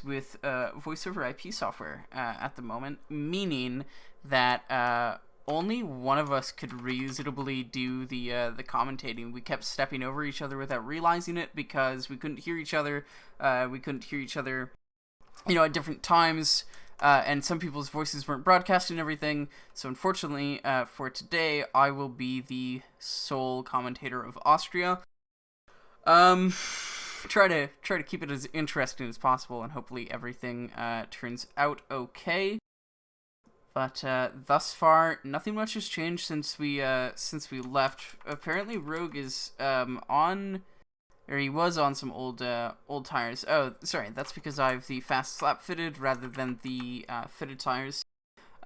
issues with voice over IP software at the moment, meaning that only one of us could reasonably do the commentating. We kept stepping over each other without realizing it because we couldn't hear each other. At different times. And some people's voices weren't broadcasting and everything. So unfortunately, for today, I will be the sole commentator of Austria. Try to keep it as interesting as possible, and hopefully everything turns out okay. But thus far, nothing much has changed since we left. Apparently, Rogue is he was on some old tires. Oh, sorry, that's because I have the fast slap fitted rather than the fitted tires.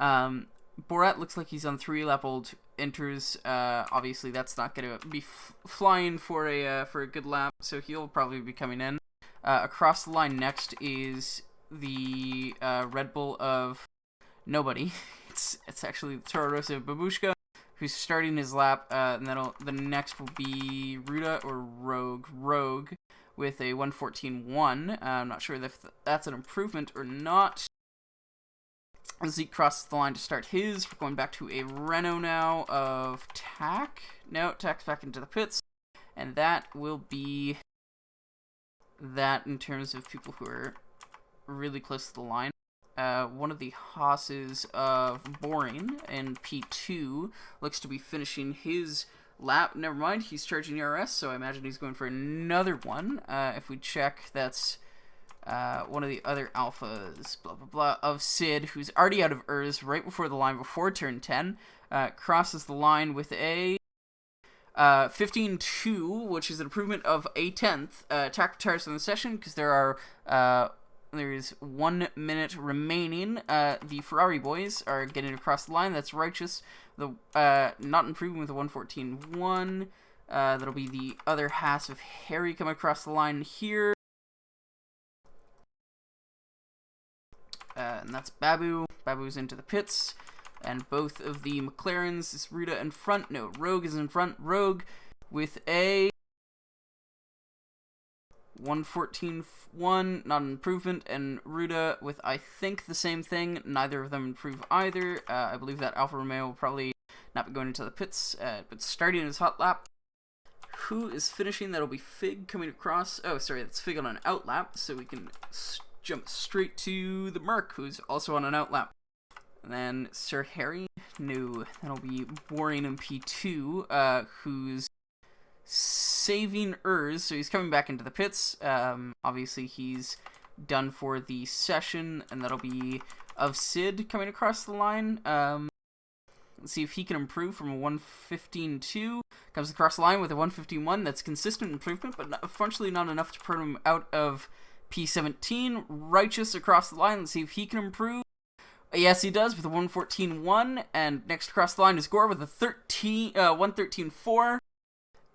Borat looks like he's on 3-lap old inters. Obviously, that's not going to be flying for a good lap, so he'll probably be coming in. Across the line next is the Red Bull of nobody. It's actually Toro Rosso Babushka, who's starting his lap, and the next will be Ruda or Rogue with a 1:14.1. I'm not sure if that's an improvement or not. Zeke crosses the line to start his. We're going back to a Renault now of Tack. No, Tack's back into the pits, and that will be that in terms of people who are really close to the line. One of the Haas's of Boring in P2 looks to be finishing his lap. Never mind, he's charging ERS, so I imagine he's going for another one. If we check, that's one of the other alphas, blah, blah, blah, of Sid, who's already out of ERS right before the line, before turn 10, crosses the line with a 15.2, which is an improvement of a tenth. Tack retires from the session because there's 1 minute remaining. The Ferrari boys are getting across the line. That's righteous. Not improving with a 1:14.1. That'll be the other Haas of Harry coming across the line here. And that's Babu. Babu's into the pits. And both of the McLarens, is Ruda in front. No, Rogue is in front. Rogue with a 1:14.1, not an improvement, and Ruda with, I think, the same thing. Neither of them improve either. I believe that Alfa Romeo will probably not be going into the pits, but starting his hot lap. Who is finishing? That'll be Fig coming across. Oh, sorry, that's Fig on an out lap, so we can jump straight to the Merc, who's also on an out lap. And then Sir Harry, no, that'll be Boring in P2, who's saving ERS, so he's coming back into the pits. Obviously, he's done for the session, and that'll be of Sid coming across the line. Let's see if he can improve from a 1:15.2. Comes across the line with a 1:15.1. That's consistent improvement, but unfortunately not enough to put him out of P17. Righteous across the line. Let's see if he can improve. Yes, he does with a 1:14.1. And next across the line is Gore with a 1:13.4.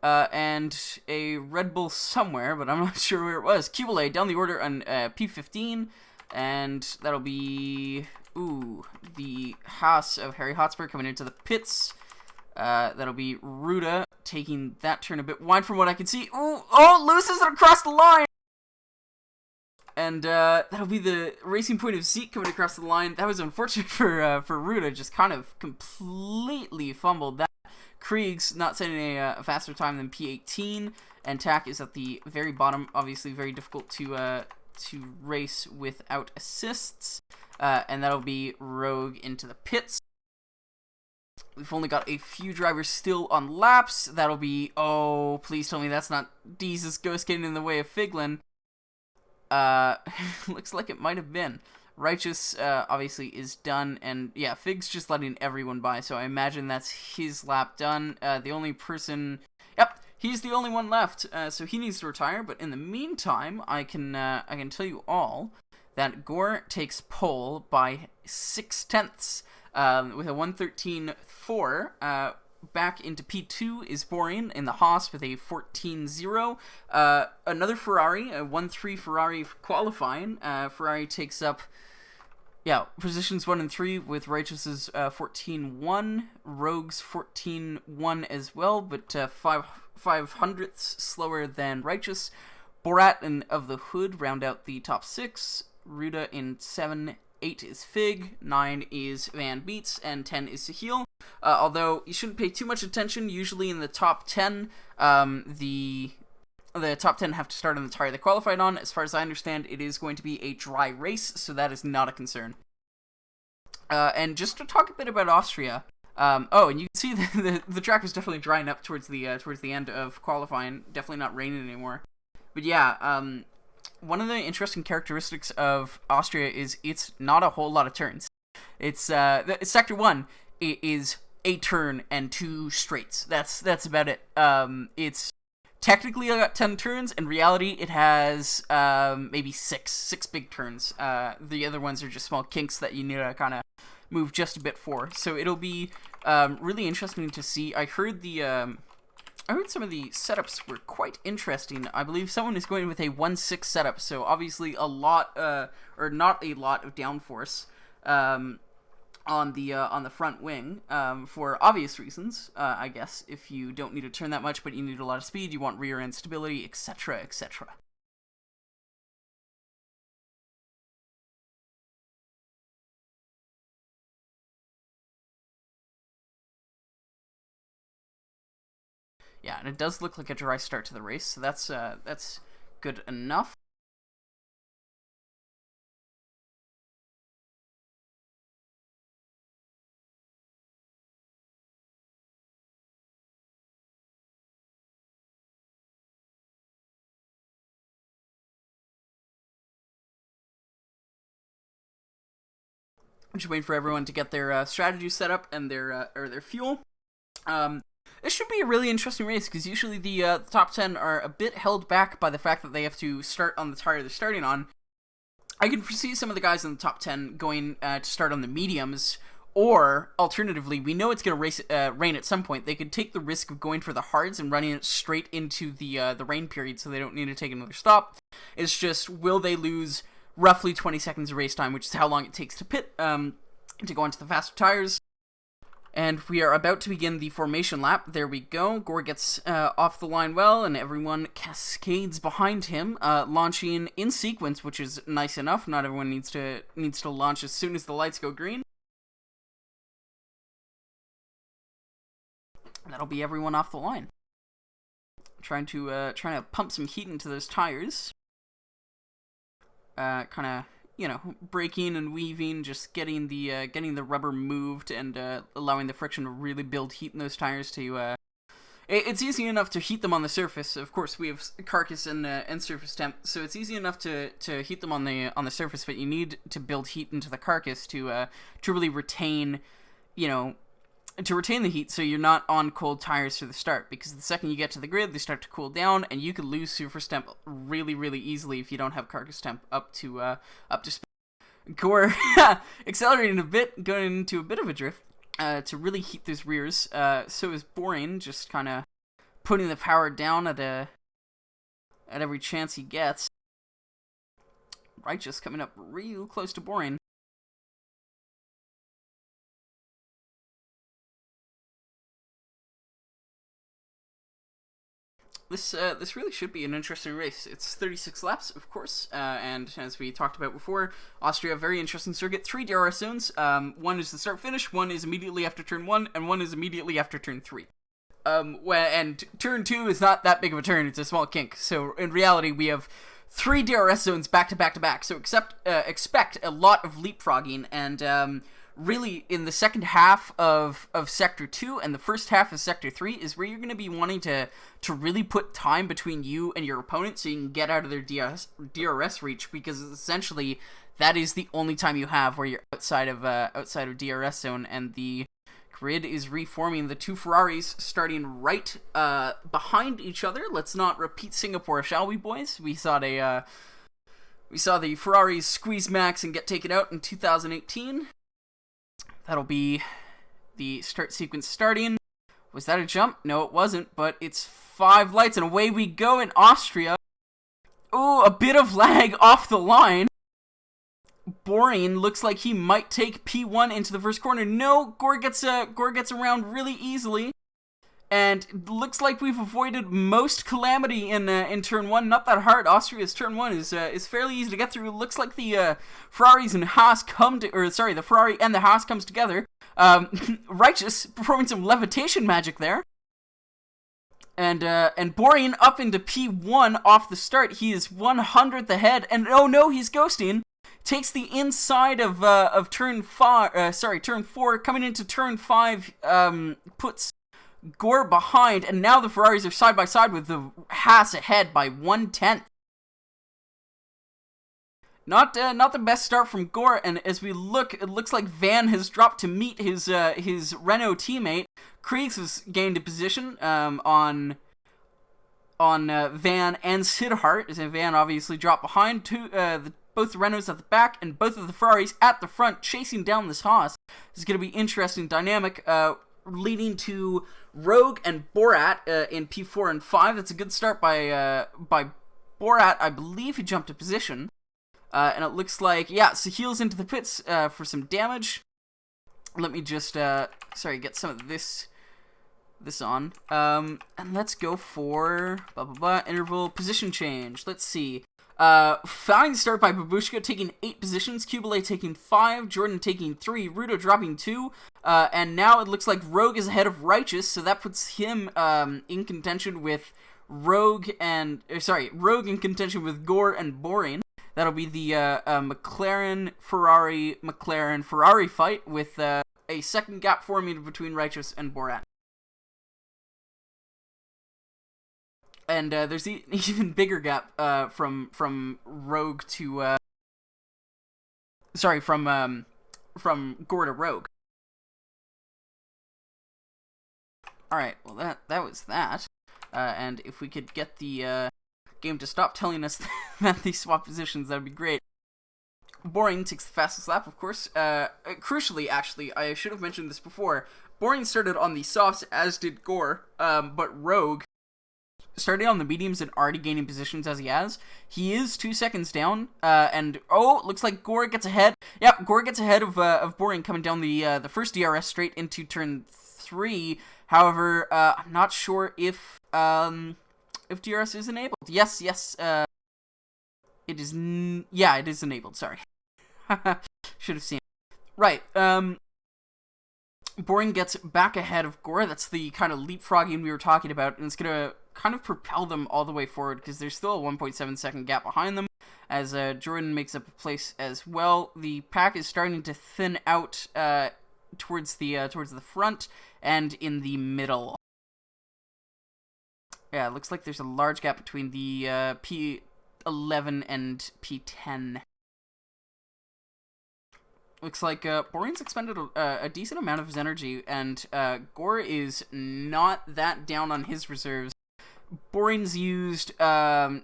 And a Red Bull somewhere, but I'm not sure where it was. Cubile down the order on P15, and that'll be the Haas of Harry Hotspur coming into the pits. That'll be Ruda taking that turn a bit wide from what I can see. Loses it across the line, and that'll be the racing point of Zeke coming across the line. That was unfortunate for Ruda, just kind of completely fumbled that. Krieg's not setting a faster time than P18, and Tack is at the very bottom. Obviously, very difficult to race without assists, and that'll be Rogue into the pits. We've only got a few drivers still on laps. That'll be, please tell me that's not Deez's Ghost getting in the way of Figlin. Looks like it might have been. Righteous, obviously, is done, and yeah, Fig's just letting everyone by, so I imagine that's his lap done. The only person... Yep, he's the only one left, so he needs to retire, but in the meantime, I can tell you all that Gore takes pole by 0.6, with a 1:13.4. Back into P2 is Boring in the Haas with a 14.0. Another Ferrari, a 1-3 Ferrari qualifying. Ferrari takes up positions 1 and 3 with Righteous's 14.1, Rogue's 14.1 as well, but 5 hundredths slower than Righteous. Borat and of the Hood round out the top 6. Ruda in 7. 8 is Fig, 9 is Van Beets, and 10 is Sahil. Although you shouldn't pay too much attention. Usually in the top 10, the top 10 have to start on the tire they qualified on. As far as I understand, it is going to be a dry race, so that is not a concern. And just to talk a bit about Austria, and you can see the track was definitely drying up towards the end of qualifying. Definitely not raining anymore. But yeah, one of the interesting characteristics of Austria is it's not a whole lot of turns. It's Sector 1 is a turn and 2 straights. That's about it. It's technically got 10 turns. In reality, it has maybe six big turns. The other ones are just small kinks that you need to kind of move just a bit for. So it'll be really interesting to see. I heard some of the setups were quite interesting. I believe someone is going with a 1-6 setup, so obviously a lot, or not a lot of downforce on the front wing, for obvious reasons, I guess. If you don't need to turn that much, but you need a lot of speed, you want rear end stability, etc., etc. Yeah, and it does look like a dry start to the race, so that's good enough. I'm just waiting for everyone to get their strategy set up and their fuel. This should be a really interesting race, because usually the top 10 are a bit held back by the fact that they have to start on the tire they're starting on. I can foresee some of the guys in the top 10 going to start on the mediums, or, alternatively, we know it's going to rain at some point. They could take the risk of going for the hards and running it straight into the rain period, so they don't need to take another stop. It's just, will they lose roughly 20 seconds of race time, which is how long it takes to pit, to go onto the faster tires. And we are about to begin the formation lap. There we go. Gore gets off the line well, and everyone cascades behind him, launching in sequence, which is nice enough. Not everyone needs to launch as soon as the lights go green. That'll be everyone off the line. Trying to pump some heat into those tires. Kind of, braking and weaving, just getting the rubber moved and allowing the friction to really build heat in those tires to it's easy enough to heat them on the surface. Of course, we have carcass and surface temp, so it's easy enough to heat them on the surface, but you need to build heat into the carcass to really retain, the heat, so you're not on cold tires for the start, because the second you get to the grid, they start to cool down, and you could lose surface temp really, really easily if you don't have carcass temp up to speed. Gore accelerating a bit, going into a bit of a drift to really heat those rears. So is Boring, just kind of putting the power down at every chance he gets. Righteous coming up real close to Boring. This really should be an interesting race. It's 36 laps, of course, and as we talked about before, Austria, very interesting circuit. 3 DRS zones. One is the start-finish, one is immediately after turn 1, and one is immediately after turn 3. And turn 2 is not that big of a turn, it's a small kink. So in reality, we have 3 DRS zones back to back to back. So expect a lot of leapfrogging, and really, in the second half of Sector 2 and the first half of Sector 3 is where you're going to be wanting to really put time between you and your opponent so you can get out of their DRS reach, because essentially that is the only time you have where you're outside of DRS zone, and the grid is reforming. The 2 Ferraris starting right behind each other. Let's not repeat Singapore, shall we, boys? We saw the Ferraris squeeze max and get taken out in 2018. That'll be the start sequence starting. Was that a jump? No, it wasn't, but it's 5 lights, and away we go in Austria. Ooh, a bit of lag off the line. Boring looks like he might take P1 into the first corner. No, Gore gets around really easily. And it looks like we've avoided most calamity in turn 1. Not that hard. Austria's turn 1 is fairly easy to get through. It looks like the Ferraris and Haas the Ferrari and the Haas comes together. Righteous performing some levitation magic there. And Borean up into P1 off the start. He is 100th ahead, and oh no, he's ghosting. Takes the inside of turn 4, coming into turn 5, puts Gore behind, and now the Ferraris are side by side with the Haas ahead by 1/10. Not the best start from Gore, and as we look, it looks like Van has dropped to meet his Renault teammate. Kriegs has gained a position on Van and Sidhart, as Van obviously dropped behind. Both the Renaults at the back and both of the Ferraris at the front, chasing down this Haas. This is going to be interesting dynamic, leading to Rogue and Borat in P4 and 5. That's a good start by Borat. I believe he jumped a position. And it looks like, Sahil's into the pits for some damage. Let me just, get some of this on. And let's go for, interval position change. Let's see. Fine start by Babushka, taking 8 positions, Kubile taking 5, Jordan taking 3, Rudo dropping 2, and now it looks like Rogue is ahead of Righteous, so that puts him in contention with Rogue in contention with Gore and Boring. That'll be the McLaren-Ferrari fight with a second gap forming between Righteous and Borat. And there's an even bigger gap from Rogue to from Gore to Rogue. All right, well that was that. And if we could get the game to stop telling us that they swap positions, that'd be great. Boring takes the fastest lap, of course. Crucially, actually, I should have mentioned this before. Boring started on the softs, as did Gore, but Rogue started on the mediums and already gaining positions as he has. He is 2 seconds down, and looks like Gore gets ahead. Yep, Gore gets ahead of Boring coming down the first DRS straight into turn 3. However, I'm not sure if DRS is enabled. Yes, it is. It is enabled. Sorry, should have seen. Right. Boring gets back ahead of Gore. That's the kind of leapfrogging we were talking about, and it's gonna kind of propel them all the way forward because there's still a 1.7 second gap behind them. As Jordan makes up a place as well, the pack is starting to thin out towards the front and in the middle. Yeah, it looks like there's a large gap between the P11 and P10. Looks like Boring's expended a decent amount of his energy, and Gore is not that down on his reserves. Boring's used,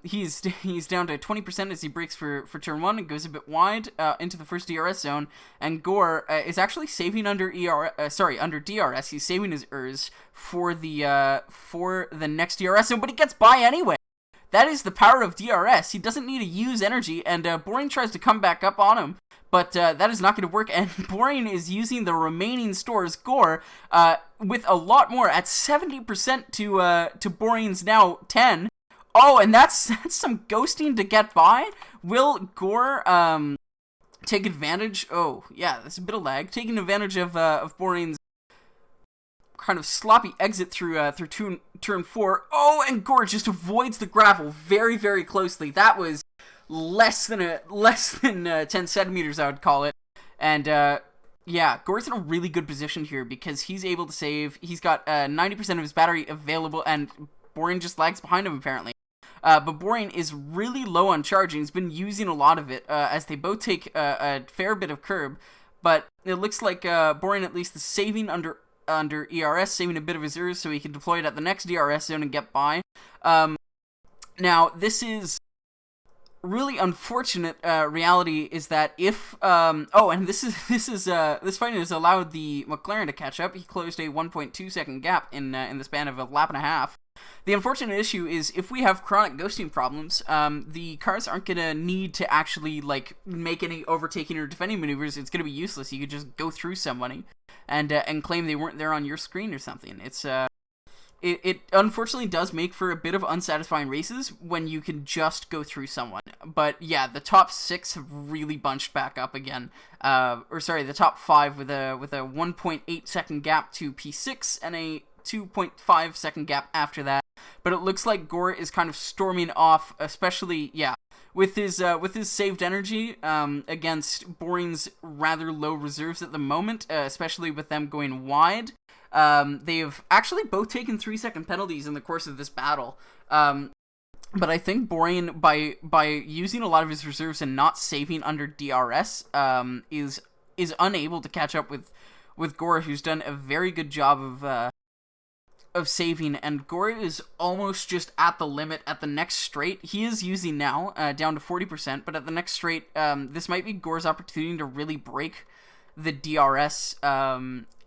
he's down to 20% as he brakes for turn 1 and goes a bit wide into the first DRS zone, and Gore is actually saving under DRS. He's saving his ERS for the next DRS zone, but he gets by anyway. That is the power of DRS. He doesn't need to use energy, and Boring tries to come back up on him, but that is not going to work, and Boring is using the remaining stores. Gore, with a lot more, at 70% to Boring's now 10. Oh, and that's some ghosting to get by. Will Gore take advantage? Oh, yeah, there's a bit of lag. Taking advantage of Boring's kind of sloppy exit through turn 4. Oh, and Gore just avoids the gravel very, very closely. That was less than 10 centimeters, I would call it. And Gore's in a really good position here because he's able to save. He's got 90% of his battery available, and Boring just lags behind him apparently. But Boring is really low on charging. He's been using a lot of it as they both take a fair bit of curb. But it looks like Boring at least is saving under ERS, saving a bit of his ERS so he can deploy it at the next DRS zone and get by. Now, this is really unfortunate. Reality is that if and this fighting has allowed the McLaren to catch up. He closed a 1.2 second gap in the span of a lap and a half. The unfortunate issue is if we have chronic ghosting problems, the cars aren't gonna need to actually make any overtaking or defending maneuvers. It's gonna be useless. You could just go through somebody and claim they weren't there on your screen or something. It's it unfortunately does make for a bit of unsatisfying races when you can just go through someone. But yeah, the top 6 have really bunched back up again. The top 5 with a 1.8 second gap to P6 and a 2.5 second gap after that. But it looks like Gore is kind of storming off, especially, with his saved energy against Boring's rather low reserves at the moment, especially with them going wide. They've actually both taken 3-second penalties in the course of this battle. But I think Boring, by using a lot of his reserves and not saving under DRS, is unable to catch up with Gore, who's done a very good job of saving, and Gore is almost just at the limit at the next straight. He is using now, down to 40%, but at the next straight, this might be Gore's opportunity to really break the DRS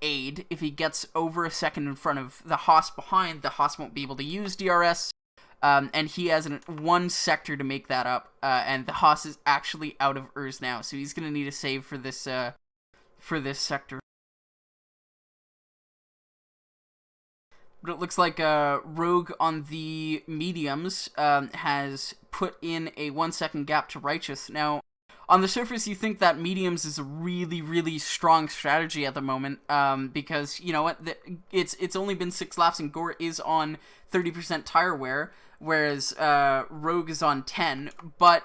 aid. If he gets over a second in front of the Haas behind, the Haas won't be able to use DRS, and he has one sector to make that up, and the Haas is actually out of ERS now, so he's going to need a save for this sector. But it looks like Rogue on the mediums has put in a 1-second gap to Righteous. Now, on the surface, you think that mediums is a really, really strong strategy at the moment, because, you know what, it's only been 6 laps and Gore is on 30% tire wear, whereas Rogue is on 10, but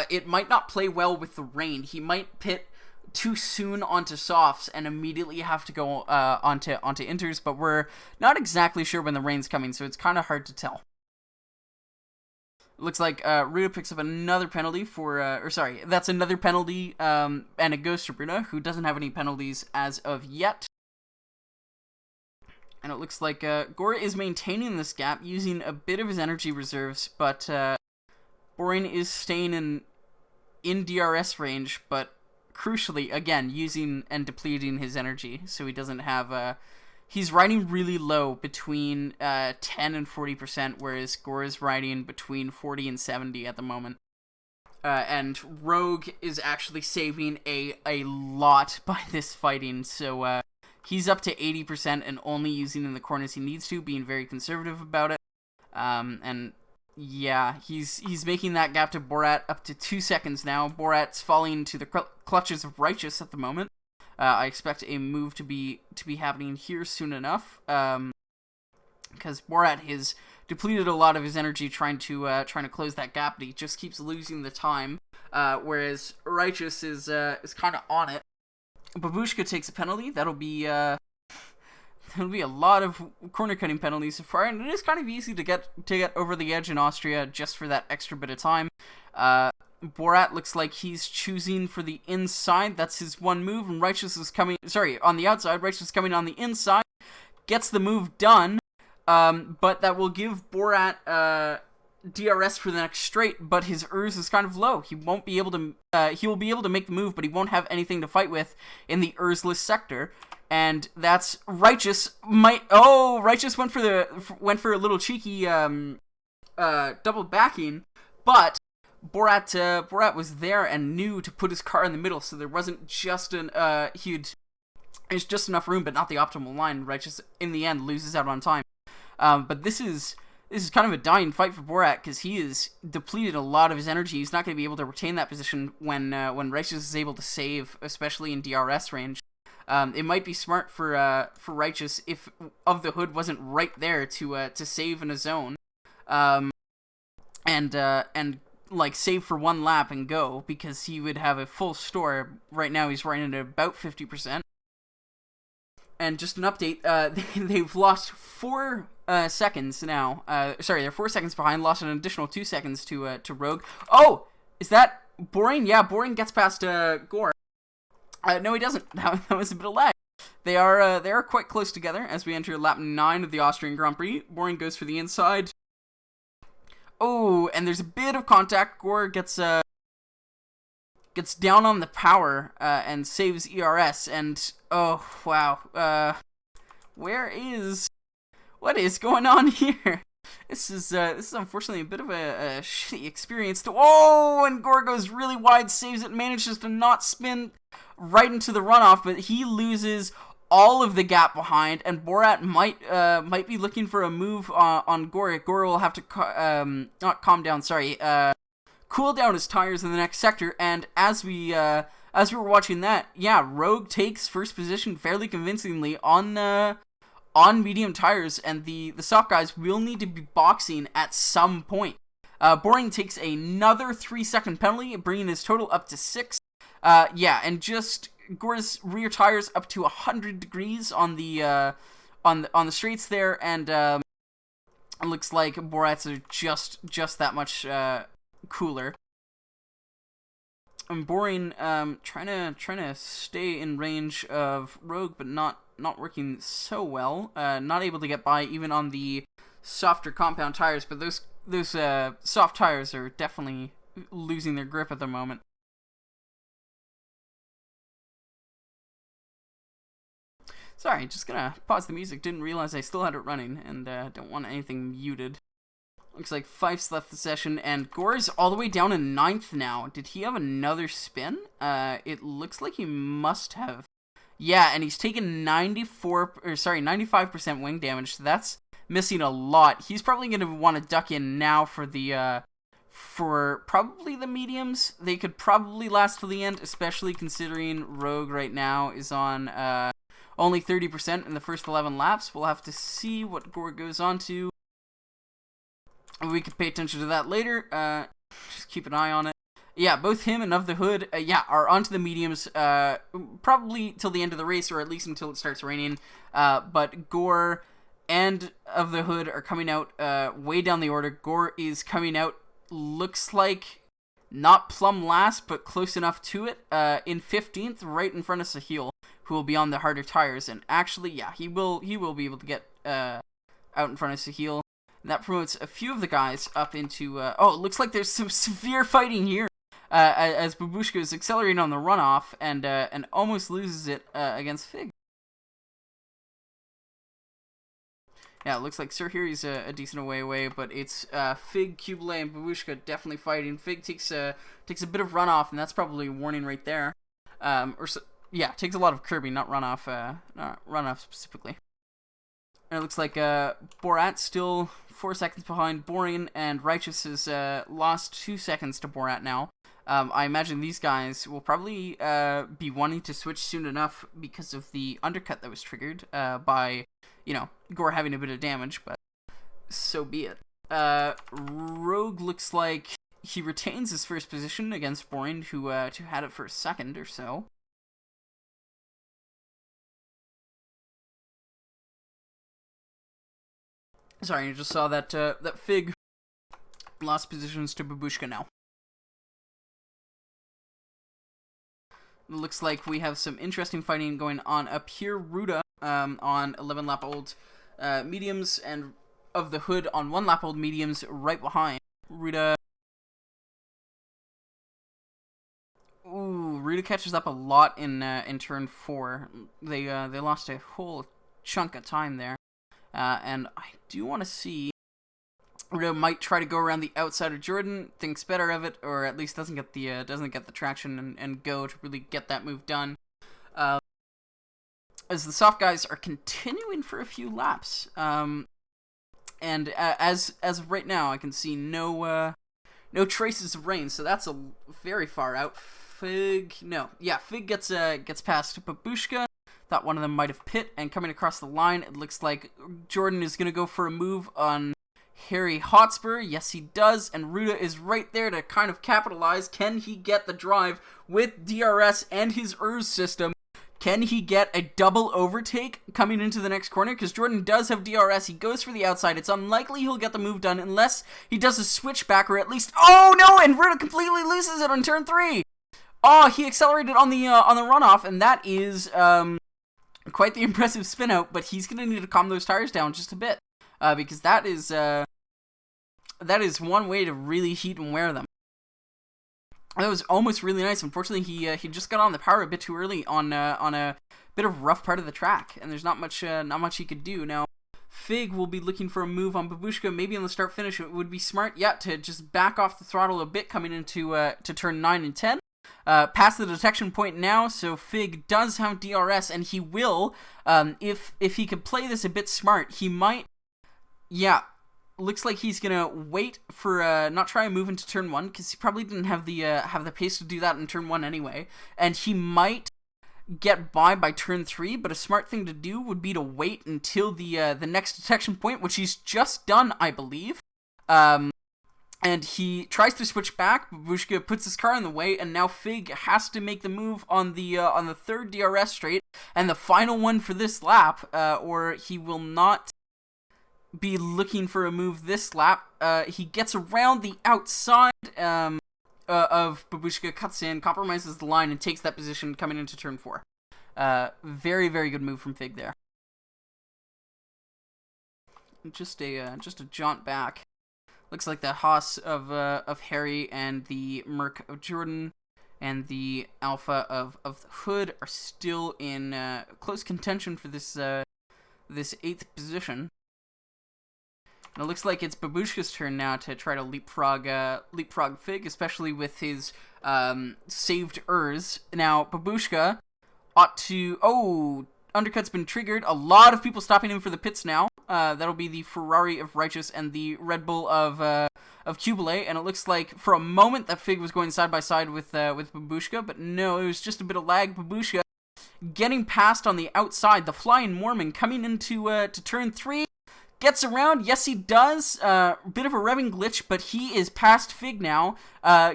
it might not play well with the rain. He might pit too soon onto softs and immediately have to go onto inters, but we're not exactly sure when the rain's coming, so it's kind of hard to tell. Looks like Ruda picks up another penalty that's another penalty, and it goes to Ruda, who doesn't have any penalties as of yet. And it looks like Gore is maintaining this gap, using a bit of his energy reserves, but Boring is staying in DRS range, but crucially, again, using and depleting his energy, so he doesn't have he's riding really low between 10 and 40%, whereas Gore is riding between 40 and 70 at the moment. And Rogue is actually saving a lot by this fighting, so he's up to 80% and only using in the corners he needs to, being very conservative about it. And yeah, he's making that gap to Borat up to 2 seconds now. Borat's falling into the clutches of Righteous at the moment. I expect a move to be happening here soon enough, because Borat has depleted a lot of his energy trying to close that gap, but he just keeps losing the time. Whereas Righteous is kind of on it. Babushka takes a penalty. That'll be a lot of corner cutting penalties so far, and it is kind of easy to get over the edge in Austria just for that extra bit of time. Borat looks like he's choosing for the inside. That's his one move, and Righteous is coming... on the outside. Righteous is coming on the inside. Gets the move done, but that will give Borat DRS for the next straight, but his ERS is kind of low. He won't be able to... he will be able to make the move, but he won't have anything to fight with in the ERS-less sector. And that's Righteous Righteous went for a little cheeky double backing, but Borat was there and knew to put his car in the middle, so there wasn't just there's just enough room, but not the optimal line. Righteous in the end loses out on time. But this is kind of a dying fight for Borat, because he has depleted a lot of his energy. He's not going to be able to retain that position when Righteous is able to save, especially in DRS range. It might be smart for Righteous if Of the Hood wasn't right there to save in a zone, and like save for one lap and go, because he would have a full store. Right now he's running at about 50%. And just an update, they've lost 4 seconds now. They're 4 seconds behind. Lost an additional 2 seconds to Rogue. Oh, is that Boring? Yeah, Boring gets past Gore. No, he doesn't. That was a bit of lag. They are quite close together as we enter lap 9 of the Austrian Grand Prix. Boring goes for the inside. Oh, and there's a bit of contact. Gore gets down on the power and saves ERS. And oh wow, what is going on here? This is unfortunately a bit of a shitty experience. And Gore goes really wide, saves it, manages to not spin right into the runoff, but he loses all of the gap behind, and Borat might be looking for a move on Gore. Gore will have to not calm down, sorry, cool down his tires in the next sector. And as we were watching that, yeah, Rogue takes first position fairly convincingly on medium tires, and the soft guys will need to be boxing at some point. Boring takes another 3-second penalty, bringing his total up to 6. Yeah, and just Gore's rear tires up to 100 degrees on the straights there, and it looks like Borat's are just that much cooler. And Boring trying to stay in range of Rogue, but not working so well. Not able to get by even on the softer compound tires, but those soft tires are definitely losing their grip at the moment. Sorry, just gonna pause the music. Didn't realize I still had it running, and don't want anything muted. Looks like Fife's left the session, and Gore's all the way down in 9th now. Did he have another spin? It looks like he must have. Yeah, and he's taken 95% wing damage, so that's missing a lot. He's probably going to want to duck in now for probably the mediums. They could probably last till the end, especially considering Rogue right now is on only 30% in the first 11 laps. We'll have to see what Gore goes on to. We could pay attention to that later. Just keep an eye on it. Yeah, both him and Of the Hood, are onto the mediums, probably till the end of the race, or at least until it starts raining. But Gore and Of the Hood are coming out way down the order. Gore is coming out, looks like, not plumb last, but close enough to it, in 15th, right in front of Sahil, who will be on the harder tires. And actually, yeah, he will be able to get out in front of Sahil. And that promotes a few of the guys up into... it looks like there's some severe fighting here. As Babushka is accelerating on the runoff and almost loses it against Fig. Yeah, it looks like Sir Hiri's a decent away, but it's Fig, Kubele, and Babushka definitely fighting. Fig takes a bit of runoff, and that's probably a warning right there. Takes a lot of curbing, not runoff specifically. And it looks like Borat still 4 seconds behind Boring, and Righteous has lost 2 seconds to Borat now. I imagine these guys will probably be wanting to switch soon enough because of the undercut that was triggered by, Gore having a bit of damage, but so be it. Rogue looks like he retains his first position against Boring, who had it for a second or so. Sorry, I just saw that Fig lost positions to Babushka now. Looks like we have some interesting fighting going on up here. Ruda on 11 lap old mediums, and Of the Hood on 1 lap old mediums right behind. Ruda catches up a lot in turn 4. They lost a whole chunk of time there. And I do want to see... Ruda might try to go around the outside of Jordan, thinks better of it, or at least doesn't get the traction and go to really get that move done. As the soft guys are continuing for a few laps, and as of right now, I can see no traces of rain, so that's a very far out. Fig gets past Babushka. Thought one of them might have pit, and coming across the line, it looks like Jordan is gonna go for a move on Harry Hotspur. Yes, he does, and Ruda is right there to kind of capitalize. Can he get the drive with DRS and his ERS system? Can he get a double overtake coming into the next corner? Because Jordan does have DRS. He goes for the outside. It's unlikely he'll get the move done unless he does a switchback, or at least... Oh, no! And Ruda completely loses it on turn 3! Oh, he accelerated on the runoff, and that is quite the impressive spin out, but he's going to need to calm those tires down just a bit. Because that is one way to really heat and wear them. That was almost really nice. Unfortunately, he just got on the power a bit too early on a bit of rough part of the track, and there's not much he could do. Now, Fig will be looking for a move on Babushka, maybe on the start finish. It would be smart, to just back off the throttle a bit coming into to turn 9 and 10. past the detection point now, so Fig does have DRS, and he will, if he could play this a bit smart, he might, yeah, looks like he's gonna wait for, not try and move into turn 1, because he probably didn't have the pace to do that in turn 1 anyway, and he might get by turn 3, but a smart thing to do would be to wait until the next detection point, which he's just done, I believe. And he tries to switch back, Babushka puts his car in the way, and now Fig has to make the move on the third DRS straight, and the final one for this lap, or he will not be looking for a move this lap. He gets around the outside of Babushka, cuts in, compromises the line, and takes that position coming into turn 4. Very, very good move from Fig there. Just a jaunt back. Looks like the Haas of Harry and the Merc of Jordan and the Alpha of the Hood are still in close contention for this 8th position. And it looks like it's Babushka's turn now to try to leapfrog Fig, especially with his saved Urs. Now Babushka ought to... Oh, undercut's been triggered. A lot of people stopping him for the pits now. That'll be the Ferrari of Righteous and the Red Bull of Kubele, and it looks like for a moment that Fig was going side by side with Babushka, but no, it was just a bit of lag. Babushka getting past on the outside. The Flying Mormon coming into to turn 3. Gets around, yes he does, bit of a revving glitch, but he is past Fig now,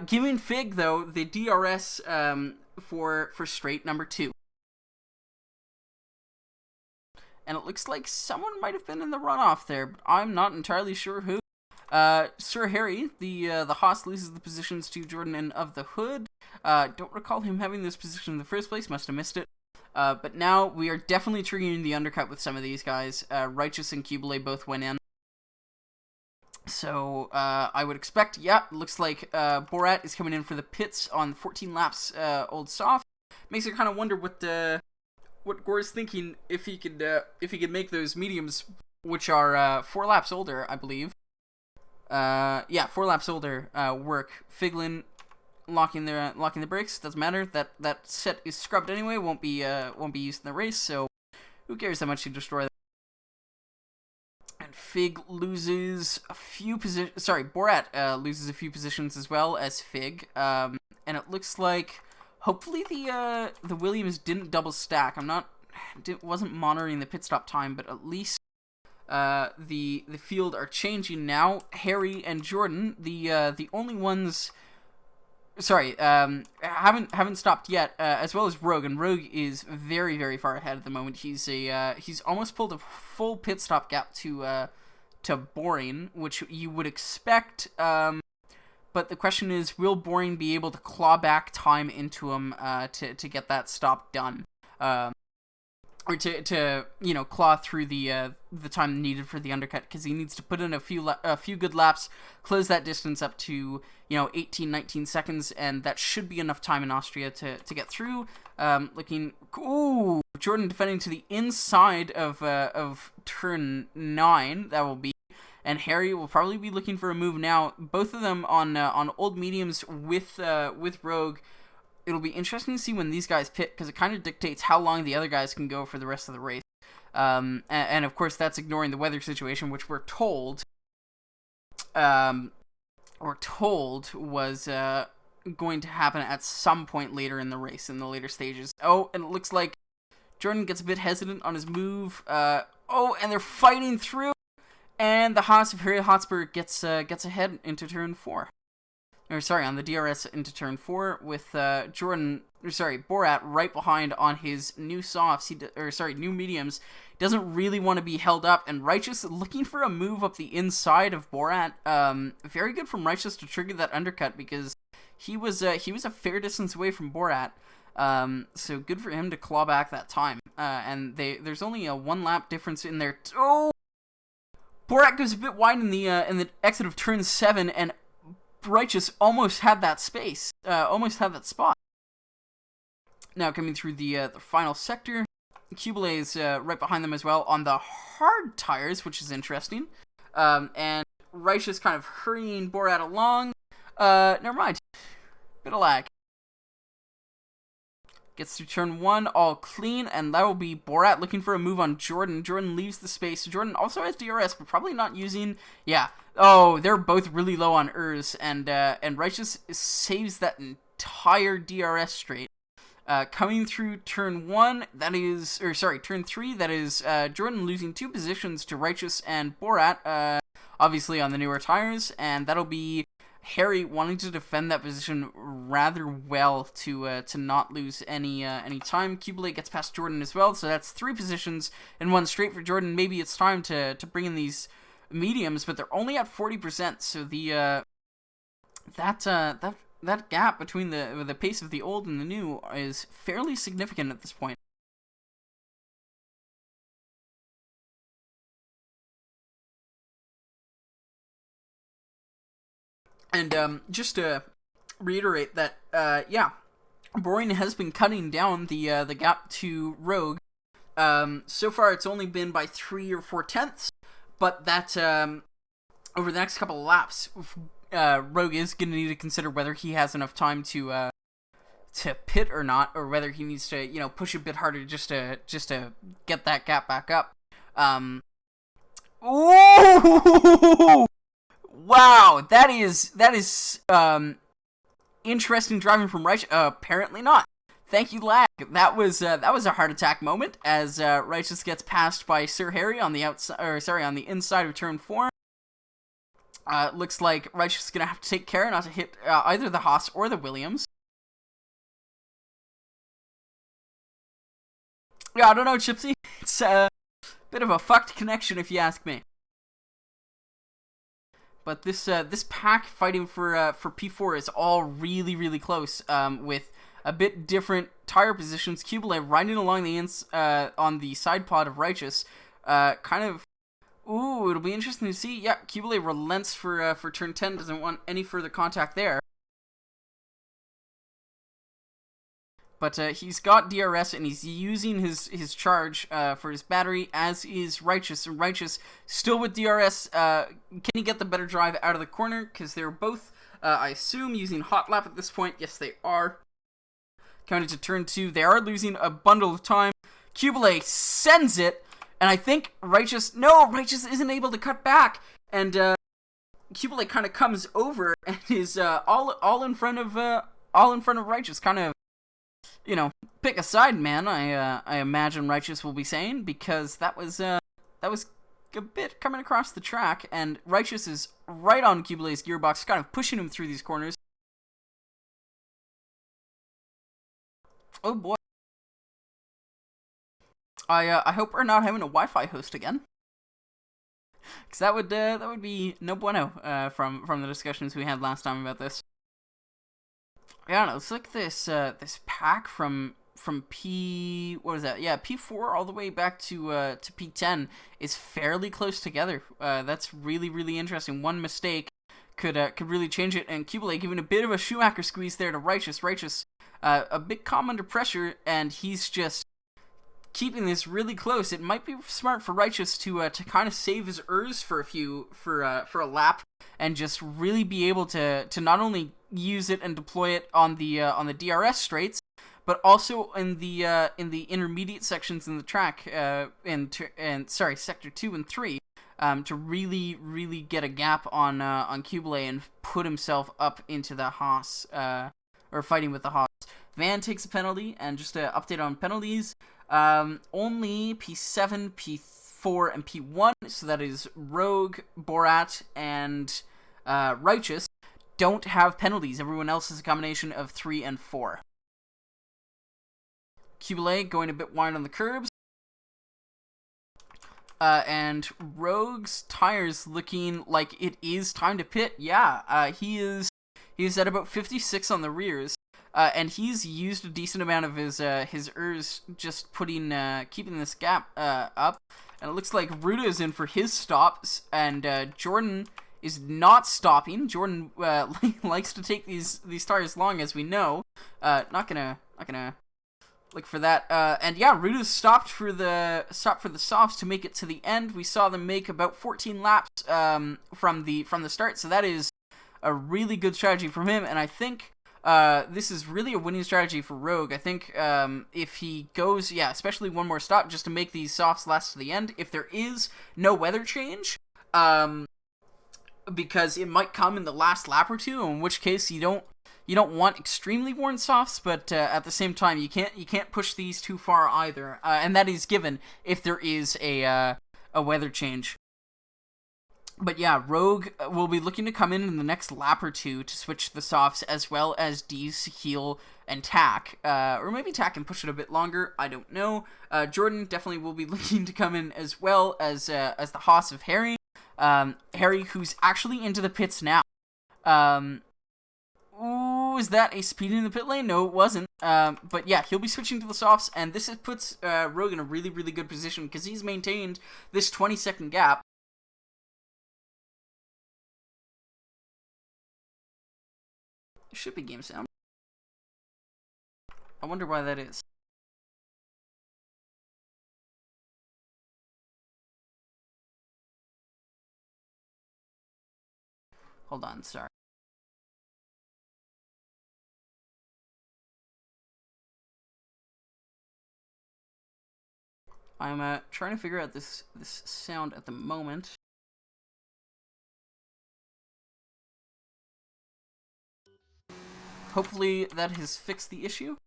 giving Fig, though, the DRS for straight number 2. And it looks like someone might have been in the runoff there, but I'm not entirely sure who. Sir Harry, the Haas, loses the positions to Jordan and of the Hood. Don't recall him having this position in the first place, must have missed it. But now we are definitely triggering the undercut with some of these guys. Righteous and Kubele both went in. So I would expect, yeah, looks like Borat is coming in for the pits on 14 laps old soft. Makes you kind of wonder what Gore's thinking if he could make those mediums, which are 4 laps older, I believe. Yeah, 4 laps older work. Figlin locking the brakes, doesn't matter. That set is scrubbed anyway, won't be used in the race, so who cares how much you destroy that. And Fig loses a few positions. Sorry, Borat loses a few positions as well as Fig. And it looks like hopefully the Williams didn't double stack. Wasn't monitoring the pit stop time, but at least the field are changing now. Harry and Jordan, the only ones. Sorry, haven't stopped yet. As well as Rogue, and Rogue is very, very far ahead at the moment. He's almost pulled a full pit stop gap to Boring, which you would expect. But the question is, will Boring be able to claw back time into him to get that stop done? Or to claw through the time needed for the undercut, because he needs to put in a few good laps, close that distance up to 18, 19 seconds, and that should be enough time in Austria to get through. Ooh, Jordan defending to the inside of turn 9. That will be. And Harry will probably be looking for a move now. Both of them on old mediums with Rogue. It'll be interesting to see when these guys pit, because it kind of dictates how long the other guys can go for the rest of the race. And of course, that's ignoring the weather situation, which we're told was going to happen at some point later in the race, in the later stages. Oh, and it looks like Jordan gets a bit hesitant on his move. Oh, and they're fighting through. And the Haas of Harry Hotspur gets ahead into turn 4. Or sorry, on the DRS into turn 4 with Borat right behind on his new softs. New mediums. Doesn't really want to be held up, and Righteous looking for a move up the inside of Borat. Very good from Righteous to trigger that undercut, because he was a fair distance away from Borat. So good for him to claw back that time. And there's only a 1 lap difference in there. Oh! Borat goes a bit wide in the exit of turn 7, and Righteous almost had that space, almost had that spot. Now coming through the final sector, Kubele is right behind them as well on the hard tires, which is interesting. And Righteous kind of hurrying Borat along. Never mind, bit of lag. Gets to turn 1 all clean, and that will be Borat looking for a move on Jordan. Jordan leaves the space. Jordan also has DRS, but probably not using... Yeah. Oh, they're both really low on Urs, and Righteous saves that entire DRS straight. Coming through turn 1, that is... Or, sorry, turn 3, that is Jordan losing 2 positions to Righteous and Borat, obviously on the newer tires, and that'll be Harry wanting to defend that position rather well to not lose any time. Kubelay gets past Jordan as well, so that's 3 positions in 1 straight for Jordan. Maybe it's time to bring in these mediums, but they're only at 40%, so the that gap between the pace of the old and the new is fairly significant at this point. And just to reiterate that, yeah, Boring has been cutting down the gap to Rogue. So far, it's only been by 3 or 4 tenths, but that over the next couple of laps, Rogue is going to need to consider whether he has enough time to pit or not, or whether he needs to push a bit harder just to get that gap back up. Ooh! Wow, that is interesting driving from Righteous. Apparently not. Thank you, lag. That was a heart attack moment as Righteous gets passed by Sir Harry on the on the inside of turn 4. Looks like Righteous is gonna have to take care not to hit either the Haas or the Williams. Yeah, I don't know, Chipsy. It's a bit of a fucked connection, if you ask me. But this pack fighting for P4 is all really, really close, with a bit different tire positions. Kubelay riding along the on the side pod of Righteous, kind of. Ooh, it'll be interesting to see. Yeah, Kubelay relents for turn 10. Doesn't want any further contact there. But he's got DRS, and he's using his charge for his battery, as is Righteous. And Righteous, still with DRS, can he get the better drive out of the corner? Because they're both, I assume, using Hot Lap at this point. Yes, they are. Coming into turn 2, they are losing a bundle of time. Kubelay sends it, and I think Righteous isn't able to cut back. And Kubelay kind of comes over and is all in front of Righteous, kind of. Pick a side, man. I imagine Righteous will be saying, because that was a bit coming across the track, and Righteous is right on Kubelay's gearbox, kind of pushing him through these corners. Oh boy. I hope we're not having a Wi-Fi host again, because that would be no bueno from the discussions we had last time about this. I don't know, it's like this pack from P... what is that? Yeah, P4 all the way back to P10 is fairly close together. That's really, really interesting. One mistake could really change it, and Kubelay giving a bit of a Schumacher squeeze there to Righteous. Righteous, a bit calm under pressure, and he's just keeping this really close. It might be smart for Righteous to kind of save his Urs for a lap, and just really be able to not only use it and deploy it on the DRS straights, but also in the intermediate sections in the track, sector 2 and 3, to really, really get a gap on Kubelay and put himself up into the Haas, or fighting with the Haas. Van takes a penalty, and just to update on penalties, only P7, P4, and P1, so that is Rogue, Borat, and Righteous, don't have penalties. Everyone else is a combination of 3 and 4. Kubelay going a bit wide on the curbs. And Rogue's tires looking like it is time to pit. Yeah, he's at about 56 on the rears. And he's used a decent amount of his Urs just keeping this gap up. And it looks like Ruda is in for his stops, and Jordan is not stopping. Jordan likes to take these tires long, as we know. Not gonna look for that. And yeah, Ruda stopped for the softs to make it to the end. We saw them make about 14 laps from the start, so that is a really good strategy from him. And I think this is really a winning strategy for Rogue. I think if he goes, especially one more stop just to make these softs last to the end, if there is no weather change, because it might come in the last lap or two, in which case you don't want extremely worn softs, but at the same time you can't push these too far either, and that is given if there is a weather change. But yeah, Rogue will be looking to come in the next lap or two to switch the softs, as well as D's, Heal, and Tack. Or maybe Tack and push it a bit longer, I don't know. Jordan definitely will be looking to come in, as well as the Haas of Harry. Harry, who's actually into the pits now. Ooh, is that a speed in the pit lane? No, it wasn't. But yeah, he'll be switching to the softs, and this puts Rogue in a really, really good position, because he's maintained this 20-second gap. Should be game sound. I wonder why that is. Hold on, sorry. I'm trying to figure out this sound at the moment. Hopefully that has fixed the issue.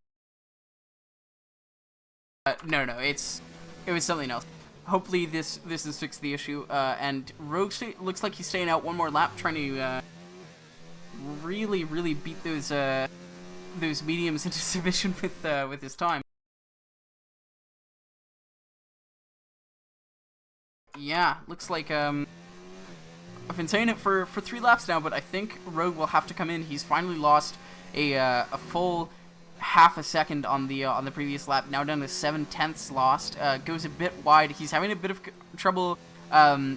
No, it was something else. Hopefully this has fixed the issue. And Rogue looks like he's staying out one more lap, trying to really beat those mediums into submission with his time. Yeah, looks like I've been saying it for 3 laps now, but I think Rogue will have to come in. He's finally lost a full half a second on the previous lap. Now down to 7/10 lost. Goes a bit wide. He's having a bit of trouble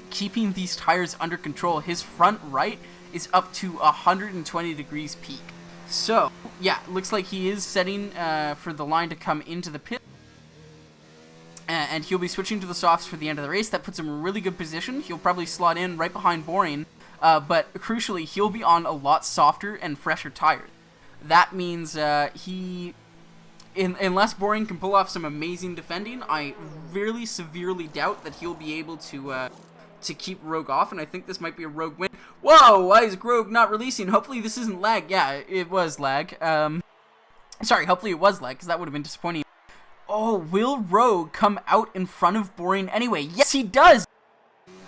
keeping these tires under control. His front right is up to 120 degrees peak. So yeah, looks like he is setting for the line to come into the pit. And he'll be switching to the softs for the end of the race. That puts him in a really good position. He'll probably slot in right behind Boring. But crucially, he'll be on a lot softer and fresher tires. That means unless Boring can pull off some amazing defending, I really severely doubt that he'll be able to keep Rogue off. And I think this might be a Rogue win. Whoa! Why is Rogue not releasing? Hopefully this isn't lag. Yeah, it was lag. Sorry, hopefully it was lag, because that would have been disappointing. Oh, will Rogue come out in front of Boring anyway? Yes, he does!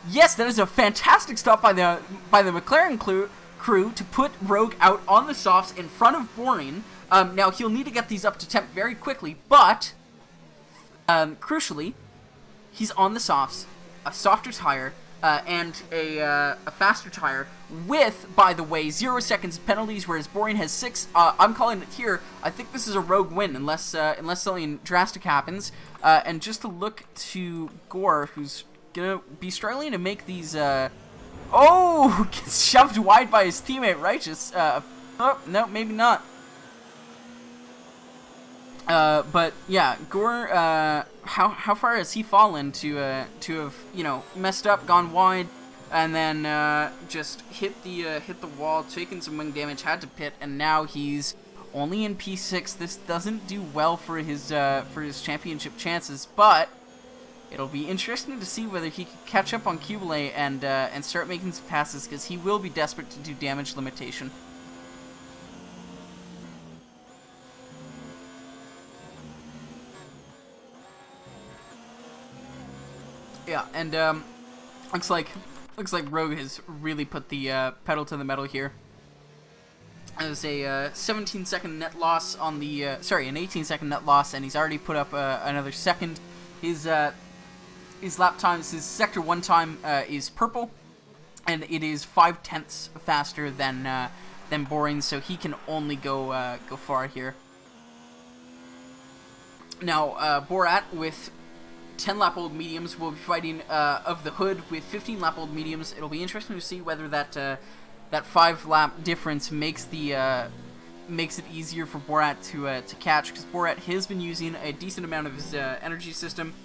Yes, that is a fantastic stop by the McLaren crew to put Rogue out on the softs in front of Boring. Now, he'll need to get these up to temp very quickly, but crucially, he's on the softs, a softer tire, and a faster tire with, by the way, 0 seconds penalties, whereas Boring has 6. I'm calling it here. I think this is a Rogue win, unless something drastic happens. And just to look to Gore, who's gonna be struggling to make these. Oh, gets shoved wide by his teammate Righteous. Oh, no, maybe not. But yeah, Gore. How far has he fallen to have messed up, gone wide, and then just hit the wall, taken some wing damage, had to pit, and now he's only in P6. This doesn't do well for his championship chances, but it'll be interesting to see whether he can catch up on Cubile and start making some passes, because he will be desperate to do damage limitation. Yeah, and looks like Rogue has really put the pedal to the metal here. There's a 17-second net loss on the an 18-second net loss, and he's already put up another second. His lap times, his sector 1 time is purple, and it is 0.5 faster than Boring, so he can only go far here. Now Borat with 10-lap-old mediums will be fighting of the Hood with 15-lap-old mediums. It'll be interesting to see whether that 5-lap difference makes it easier for Borat to catch, because Borat has been using a decent amount of his energy system,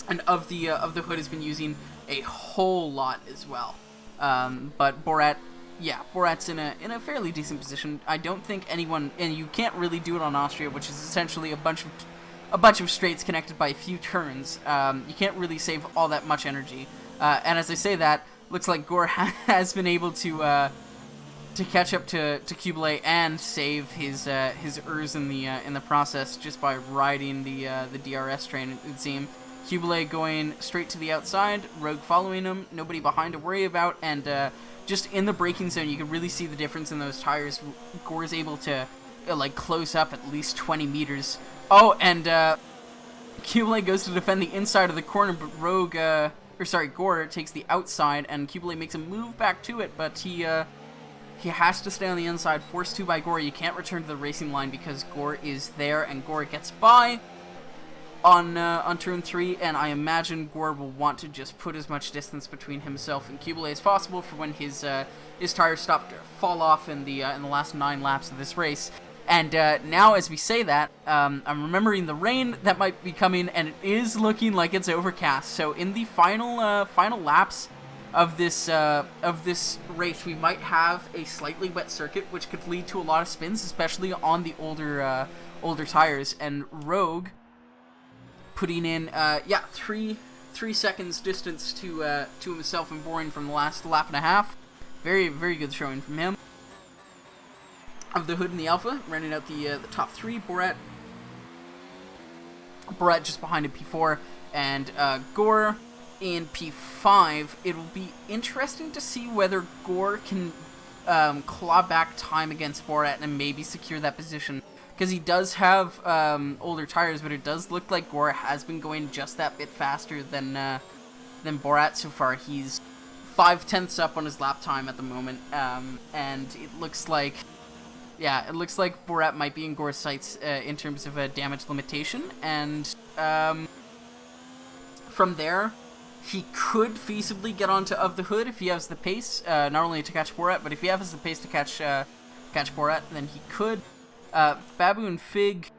and of the Hood has been using a whole lot as well. But Borat yeah, Borat's in a fairly decent position. I don't think anyone, and you can't really do it on Austria, which is essentially a bunch of straights connected by a few turns. You can't really save all that much energy. And as I say that, looks like Gore has been able to catch up to Kubelay and save his Urs in the process just by riding the DRS train. It would seem. Kubelay going straight to the outside, Rogue following him, nobody behind to worry about, and just in the braking zone, you can really see the difference in those tires. Gore's able to like close up at least 20 meters. Oh, and Kubelay goes to defend the inside of the corner, but Gore takes the outside, and Kubelay makes a move back to it, but he has to stay on the inside, forced to by Gore. You can't return to the racing line because Gore is there, and Gore gets by on turn 3, and I imagine Gore will want to just put as much distance between himself and Kubelay as possible for when his tires stop to fall off in the last 9 laps of this race. And now, as we say that, I'm remembering the rain that might be coming, and it is looking like it's overcast. So in the final laps of this race, we might have a slightly wet circuit, which could lead to a lot of spins, especially on the older tires. And Rogue putting in 3 seconds distance to himself and Boring from the last lap and a half. Very, very good showing from him. Of the Hood and the Alpha, rounding out the top 3. Borat just behind in P4, and Gore in P5. It will be interesting to see whether Gore can claw back time against Borat and maybe secure that position, because he does have older tires, but it does look like Gore has been going just that bit faster than Borat so far. He's 0.5 up on his lap time at the moment, and it looks like Borat might be in Gore's sights in terms of a damage limitation, and from there, he could feasibly get onto Of the Hood if he has the pace, not only to catch Borat, but if he has the pace to catch Borat, then he could. Babu and Fig.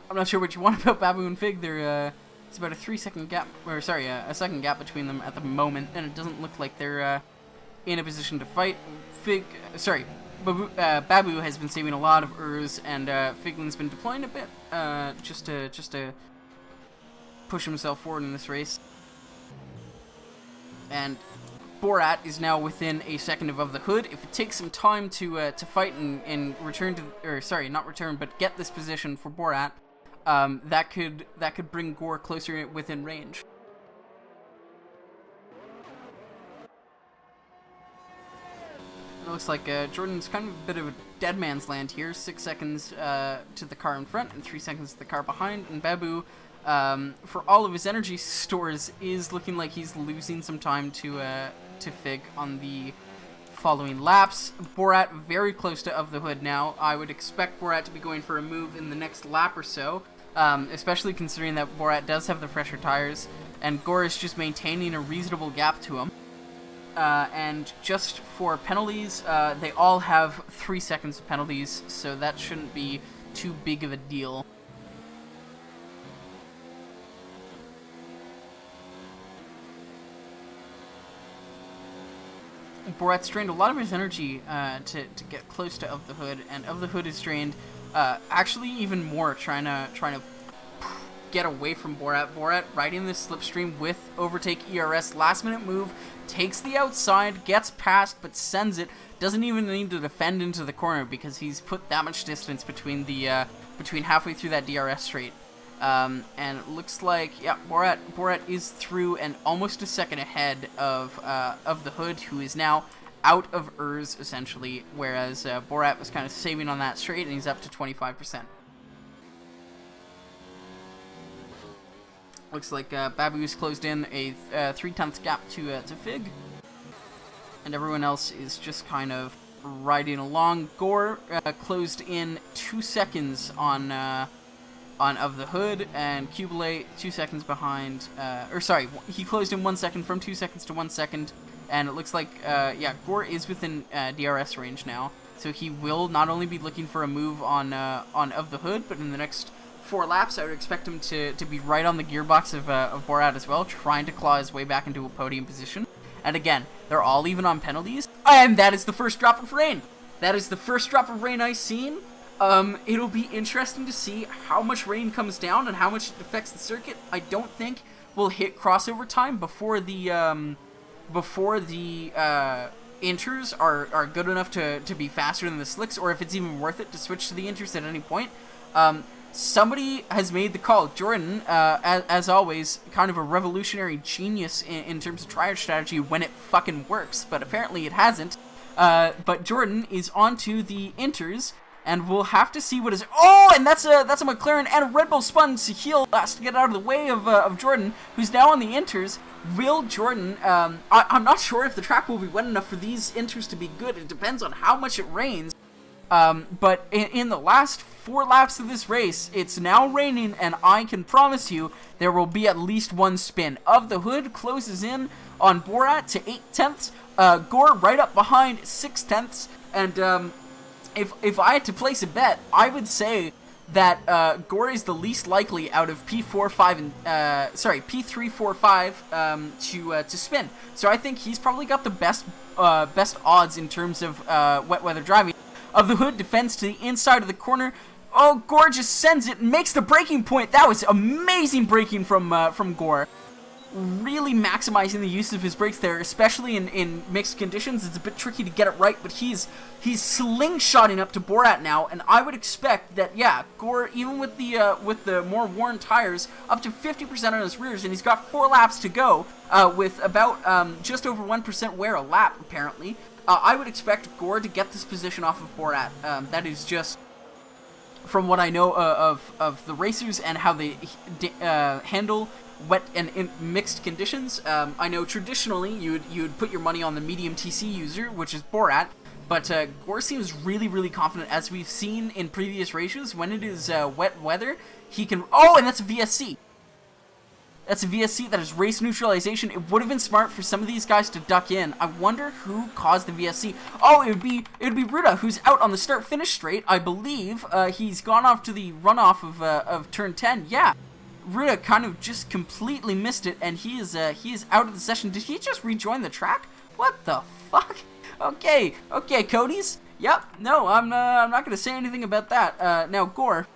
I'm not sure what you want about Babu and Fig. It's about a 3-second gap, a second gap between them at the moment, and it doesn't look like they're in a position to fight. Babu has been saving a lot of Urs, and Figlin's been deploying a bit, just to push himself forward in this race. And Borat is now within a second of the Hood. If it takes some time to fight and return to, not return, but get this position for Borat, that could bring Gore closer within range. It looks like Jordan's kind of a bit of a dead man's land here. 6 seconds to the car in front and 3 seconds to the car behind. And Babu, for all of his energy stores, is looking like he's losing some time to Fig on the following laps. Borat very close to Of the Hood now. I would expect Borat to be going for a move in the next lap or so, especially considering that Borat does have the fresher tires, and Gore is just maintaining a reasonable gap to him. And just for penalties, they all have 3 seconds of penalties, so that shouldn't be too big of a deal. Borat's drained a lot of his energy to get close to Of the Hood, and Of the Hood is drained actually even more trying to get away from Borat. Borat riding this slipstream with overtake ERS, last minute move, takes the outside, gets past, but sends it. Doesn't even need to defend into the corner because he's put that much distance between halfway through that DRS straight. And it looks like, Borat is through and almost a second ahead of the Hood, who is now out of Urs, essentially, whereas Borat was kind of saving on that straight, and he's up to 25%. Looks like Babu's closed in a 3/10 gap to Fig, and everyone else is just kind of riding along. Gore closed in 2 seconds on Of the Hood, and Kubelay 2 seconds behind, he closed in 1 second, from 2 seconds to 1 second, and it looks like, Gore is within DRS range now, so he will not only be looking for a move on Of the Hood, but in the next 4 laps, I would expect him to be right on the gearbox of Borat as well, trying to claw his way back into a podium position. And again, they're all even on penalties. And that is the first drop of rain. That is the first drop of rain I've seen. It'll be interesting to see how much rain comes down and how much it affects the circuit. I don't think we'll hit crossover time before the inters are good enough to be faster than the slicks, or if it's even worth it to switch to the inters at any point. Somebody has made the call. Jordan, as always, kind of a revolutionary genius in terms of triage strategy when it fucking works, but apparently it hasn't. But Jordan is onto the inters, and we'll have to see what is... Oh, and that's a McLaren and a Red Bull spun. Sahil has to get out of the way of Jordan, who's now on the inters. Will Jordan... I'm not sure if the track will be wet enough for these inters to be good. It depends on how much it rains. But in the last 4 laps of this race, it's now raining, and I can promise you there will be at least one spin. Of the Hood closes in on Borat to 8/10. Gore right up behind 6/10. And if I had to place a bet, I would say that Gore is the least likely out of P3, 4, 5 to spin. So I think he's probably got the best odds in terms of wet weather driving. Of the Hood defends to the inside of the corner. Oh, Gore just sends it and makes the braking point. That was amazing braking from Gore. Really maximizing the use of his brakes there, especially in mixed conditions. It's a bit tricky to get it right, but he's slingshotting up to Borat now, and I would expect that, yeah, Gore, even with the more worn tires, up to 50% on his rears, and he's got 4 laps to go, with about just over 1% wear a lap, apparently. I would expect Gore to get this position off of Borat. That is just from what I know of the racers and how they handle wet and mixed conditions. I know traditionally you'd put your money on the medium TC user, which is Borat, but Gore seems really, really confident, as we've seen in previous races. When it is wet weather, he can... Oh, and that's a VSC. That's a VSC, that is race neutralization. It would have been smart for some of these guys to duck in. I wonder who caused the VSC. Oh, it would be Ruda, who's out on the start-finish straight, I believe. He's gone off to the runoff of turn 10. Yeah, Ruda kind of just completely missed it, and he is out of the session. Did he just rejoin the track? What the fuck? Okay, Cody's. Yep. No, I'm not gonna say anything about that. Now Gore,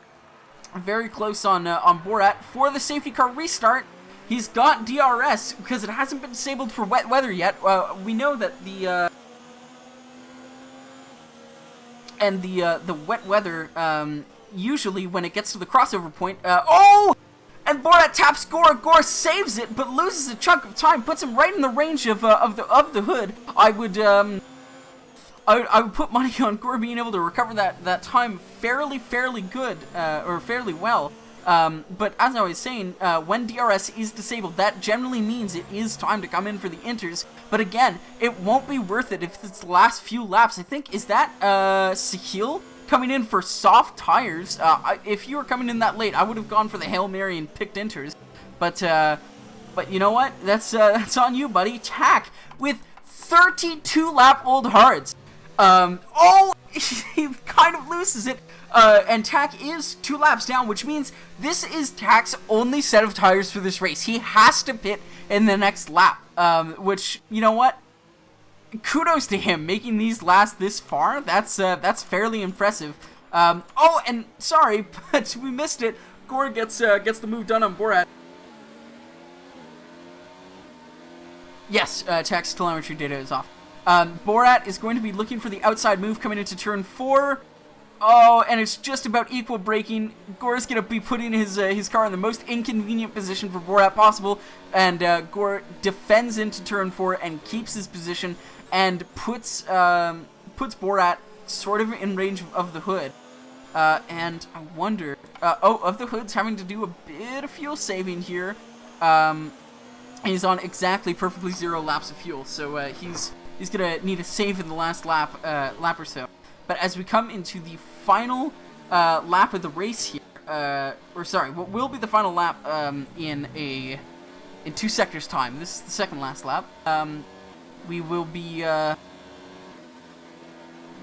very close on Borat for the safety car restart. He's got DRS because it hasn't been disabled for wet weather yet. We know that the wet weather, usually when it gets to the crossover point, and Borat taps Gore. Gore saves it, but loses a chunk of time, puts him right in the range of the Hood. I would put money on Gore being able to recover that time fairly good, or fairly well. But as I was saying, when DRS is disabled, that generally means it is time to come in for the inters. But again, it won't be worth it if it's the last few laps. I think, is that Sahil coming in for soft tires? If you were coming in that late, I would have gone for the Hail Mary and picked inters. But you know what? That's on you, buddy. Tack with 32 lap old hards. He kind of loses it. And Tack is 2 laps down, which means this is Tack's only set of tires for this race. He has to pit in the next lap, which, you know what? Kudos to him, making these last this far. That's fairly impressive. And sorry, but we missed it. Gore gets the move done on Borat. Yes, Tack's telemetry data is off. Borat is going to be looking for the outside move coming into turn 4. Oh, and it's just about equal braking. Gore's going to be putting his car in the most inconvenient position for Borat possible, and Gore defends into turn 4 and keeps his position and puts Borat sort of in range of the Hood. And I wonder... of the Hood's having to do a bit of fuel saving here. He's on exactly perfectly 0 laps of fuel, so he's going to need a save in the last lap or so. But as we come into the final lap of the race here, what will be the final lap in 2 sectors time. This is the second last lap. We will be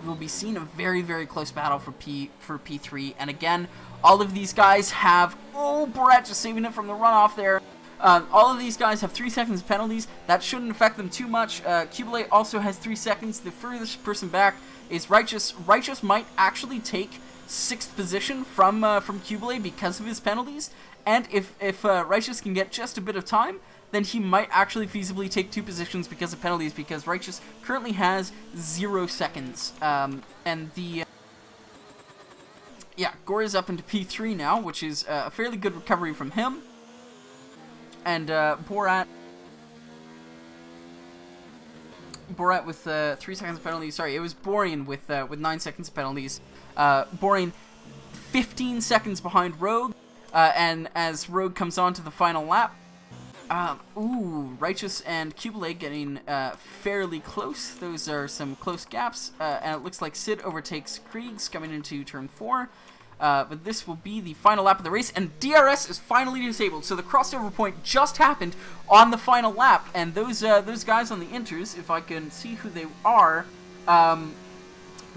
we'll be seeing a very, very close battle for P3. And again, all of these guys have... Oh, Borat just saving it from the runoff there. All of these guys have 3 seconds penalties. That shouldn't affect them too much. Kubelay also has 3 seconds. The furthest person back is Righteous. Righteous might actually take 6th position from Kubelay because of his penalties. And if Righteous can get just a bit of time, then he might actually feasibly take 2 positions because of penalties, because Righteous currently has 0 seconds. And the... yeah, Gore is up into P3 now, which is a fairly good recovery from him. And Borat with 3 seconds of penalties. Sorry, it was Borean with 9 seconds of penalties. Borean 15 seconds behind Rogue. And as Rogue comes on to the final lap, Righteous and Kubelay getting fairly close. Those are some close gaps. And it looks like Sid overtakes Kriegs coming into turn 4. But this will be the final lap of the race, and DRS is finally disabled. So the crossover point just happened on the final lap, and those guys on the inters, if I can see who they are,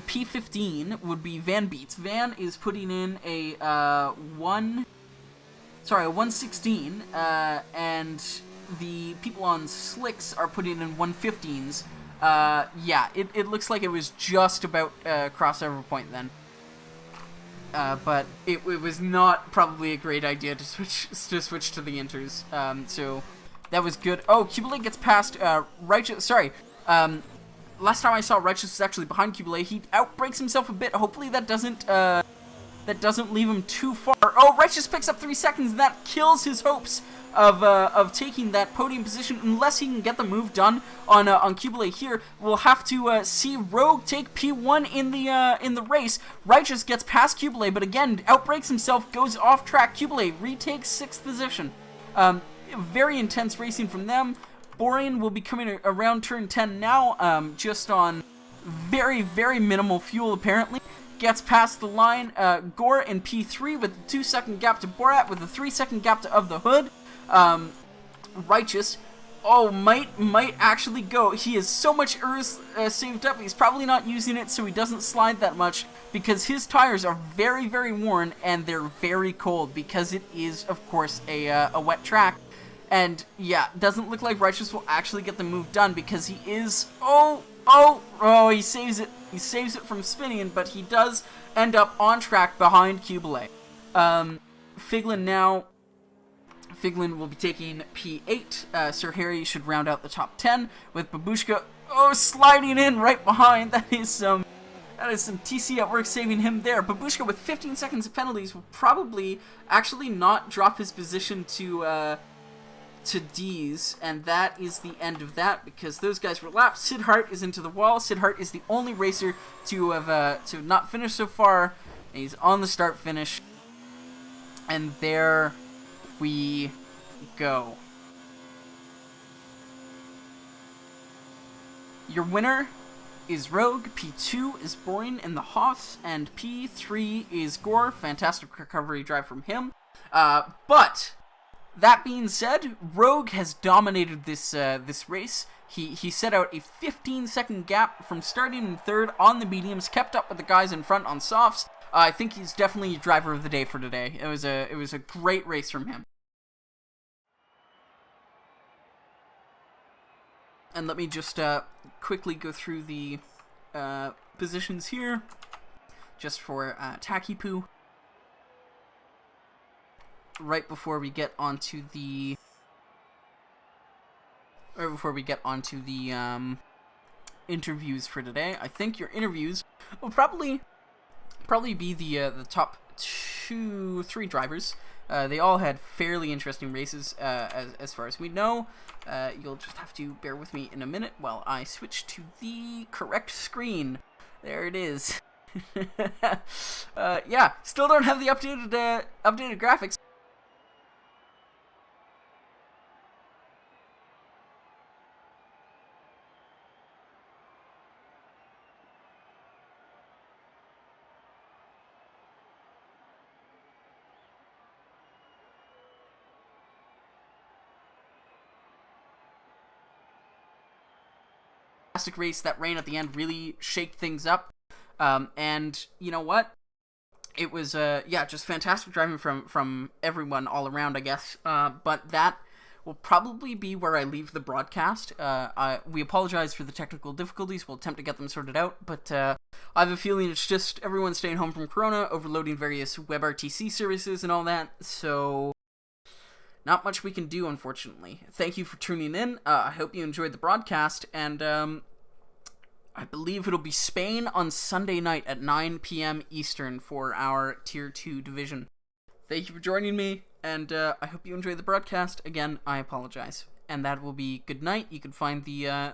P15 would be Van Beets. Van is putting in a 116, and the people on Slicks are putting in 115s. Yeah, it looks like it was just about crossover point then. But it was not probably a great idea to switch to the inters. So that was good. Oh, Kubelay gets past Righteous. Sorry. Last time I saw Righteous was actually behind Kubelay. He outbreaks himself a bit. Hopefully that doesn't leave him too far. Oh, Righteous picks up 3 seconds, and that kills his hopes of taking that podium position unless he can get the move done on Kubelay here. We'll have to see Rogue take P1 in the race. Righteous gets past Kubelay, but again outbreaks himself, goes off track. Kubelay retakes 6th position. Very intense racing from them. Borean will be coming around turn 10 now, just on very, very minimal fuel apparently. Gets past the line. Gore in P3 with a 2-second gap to Borat, with a 3-second gap to Of the Hood. Righteous, might actually go. He has so much ERS saved up. He's probably not using it, so he doesn't slide that much, because his tires are very, very worn, and they're very cold, because it is, of course, a wet track. And yeah, doesn't look like Righteous will actually get the move done, because he is... he saves it. He saves it from spinning, but he does end up on track behind Kubelay. Figlin now. Figlin will be taking P8. Sir Harry should round out the top 10 with Babushka sliding in right behind. That is some TC at work saving him there. Babushka with 15 seconds of penalties will probably actually not drop his position to D's, and that is the end of that, because those guys were lapped. Sid Hart is into the wall. Sid Hart is the only racer to have to not finish so far, and he's on the start finish, and there we go. Your winner is Rogue, P2 is Borean in the Hoffs, and P3 is Gore. Fantastic recovery drive from him. But that being said, Rogue has dominated this race. He set out a 15-second gap from starting in 3rd on the mediums, kept up with the guys in front on softs. I think he's definitely driver of the day for today. It was a great race from him. And let me just quickly go through the positions here, just for Tacky Poo. Right before we get onto the interviews for today. I think your interviews will probably be the top 2-3 drivers. They all had fairly interesting races as far as we know. You'll just have to bear with me in a minute while I switch to the correct screen. There it is. Yeah, still don't have the updated graphics. Race, that rain at the end really shaked things up. And you know what? It was just fantastic driving from everyone all around, I guess. But that will probably be where I leave the broadcast. We apologize for the technical difficulties. We'll attempt to get them sorted out, but I have a feeling it's just everyone staying home from Corona, overloading various WebRTC services and all that. So not much we can do, unfortunately. Thank you for tuning in. I hope you enjoyed the broadcast, and I believe it'll be Spain on Sunday night at 9 p.m. Eastern for our Tier 2 division. Thank you for joining me, and I hope you enjoy the broadcast. Again, I apologize. And that will be good night. You can find the